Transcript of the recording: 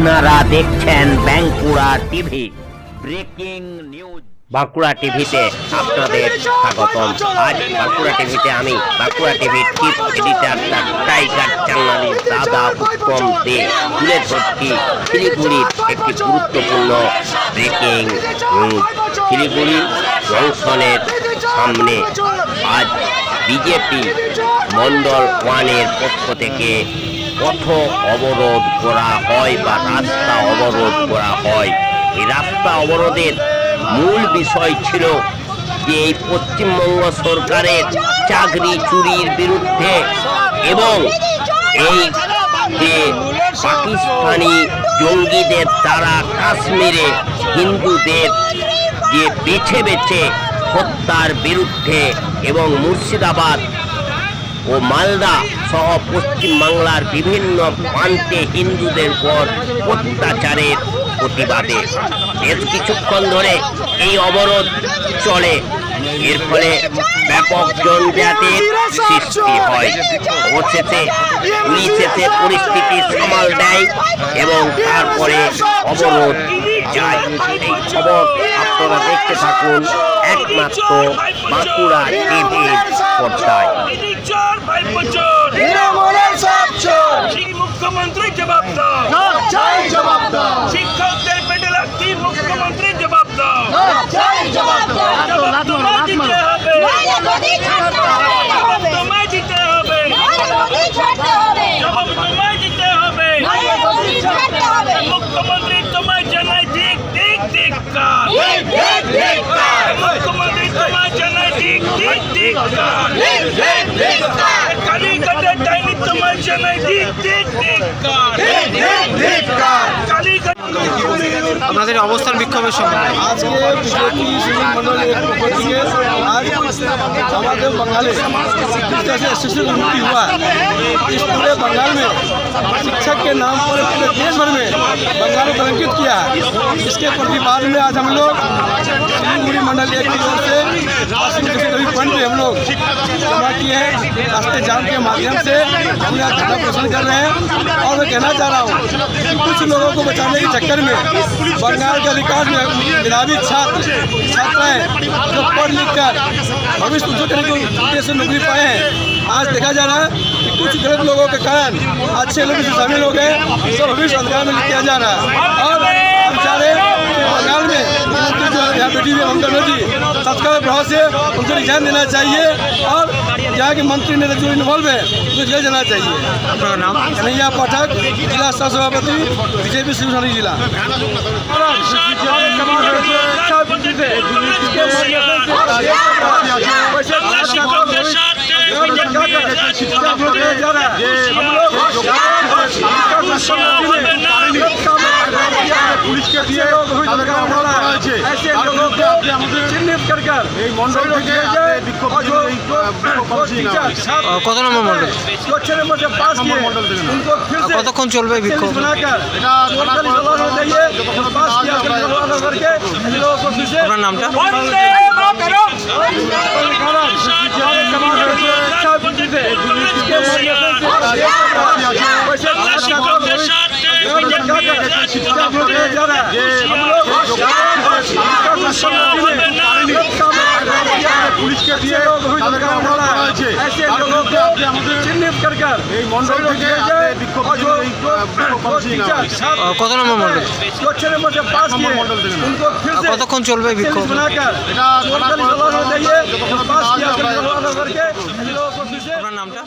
আপনারা দেখছেন Bankura TV. Breaking news. Bankura টিভিতে আপনাদের স্বাগতম। আজ বাঁকুড়া টিভিতে আমি বাঁকুড়া টিভির চিফ এডিটর টাইগার চ্যানেলের দাদা উত্তম দে তুলে ধরছি শিলিগুড়ির একটি গুরুত্বপূর্ণ ব্রেকিং নিউজ। শিলিগুড়ি জংশনের সামনে আজ বিজেপি মন্ডল ওয়ানের পক্ষ থেকে পথ অবরোধ করা হয় বা রাস্তা অবরোধ করা হয়। এই রাস্তা অবরোধের মূল বিষয় ছিল যে এই পশ্চিমবঙ্গ সরকারের চাকরি চুরির বিরুদ্ধে এবং এই যে পাকিস্তানি জঙ্গিদের দ্বারা কাশ্মীরে হিন্দুদের যে বেছে বেছে হত্যার বিরুদ্ধে এবং মুর্শিদাবাদ ও মালদা সহ পশ্চিমবাংলার বিভিন্ন প্রান্তে হিন্দুদের উপর অত্যাচারের প্রতিবাদে বেশ কিছুক্ষণ ধরে এই অবরোধ চলে। এর ফলে ব্যাপক জনজাতির সৃষ্টি হয়। অবশেষে পুলিশ এসে পরিস্থিতি সামাল দেয় এবং তারপরে অবরোধ যায়। এই খবর আপনারা দেখতে থাকুন একমাত্র বাঁকুড়া টিভির পর্দায়। মুখ্যমন্ত্রী জবাব দাও, শিক্ষকদের পেটে লাগছে মুখ্যমন্ত্রী জবাব দাও, তোমায় দিতে হবে, তোমায় দিতে হবে, তোমায় দিতে হবে। মুখ্যমন্ত্রী তোমায় জানাই ঠিক ঠিক ঠিক মুখ্যমন্ত্রী তোমায় জানাই ঠিক ঠিক ঠিক কালীঘাটের ডাইনি তোমায় জানাই ঠিক ঠিক ঠিক কালীঘাট। আপনাদের অবস্থান বিক্ষোভের সময় আজকে বিজেপি সুনীল মন্ডলের পক্ষ থেকে आज हमारे बंगाल जिस तरह से एसोसिएशन उन्नति हुआ इस पूरे बंगाल में शिक्षक के नाम पर पूरे देश भर में बंगाल को कलंकित किया। इसके प्रतिवाद में आज हम लोग शिलीगुड़ी मंडल एक की ओर से कभी पॉइंट पे हम लोग जमा किए हैं। रास्ते जाम के माध्यम से हम यहाँ धरना प्रदर्शन कर रहे हैं और मैं कहना चाह रहा हूँ कि कुछ लोगों को बचाने के चक्कर में बंगाल के अधिकांश मेधावी छात्राएं जो पढ़ लिख कर भविष्य उज्जवल करने के उद्देश्य से नौकरी पाए हैं, आज देखा जा रहा है कि कुछ गलत लोगों के कारण अच्छे लोग इसमें शामिल हो गए, सब भविष्य अंधकार में किया जा रहा है। और हम चाह रहे हैं कि बंगाल में जो यहाँ बैठी हुई ममता बनर्जी तत्काल प्रभाव से उनको रिजाइन देना चाहिए और यहाँ के मंत्री ने जो इन्वॉल्व है उनको जेल जाना चाहिए। আপনার নাম? कन्हैया पाठक, जिला सह सभापति बीजेपी शिवसानी जिला। पुलिस के दिए चिन्हित कर এই মন্ডল থেকে কত নম্বর মন্ডল? কতক্ষণ চলবে বিক্ষোভ? আপনার নামটা? पुलिस के दिए चिन्हित कर এই মন্ডল থেকে কত নম্বর মন্ডল? কতক্ষণ চলবে বিক্ষোভ? আপনার আপনার নামটা?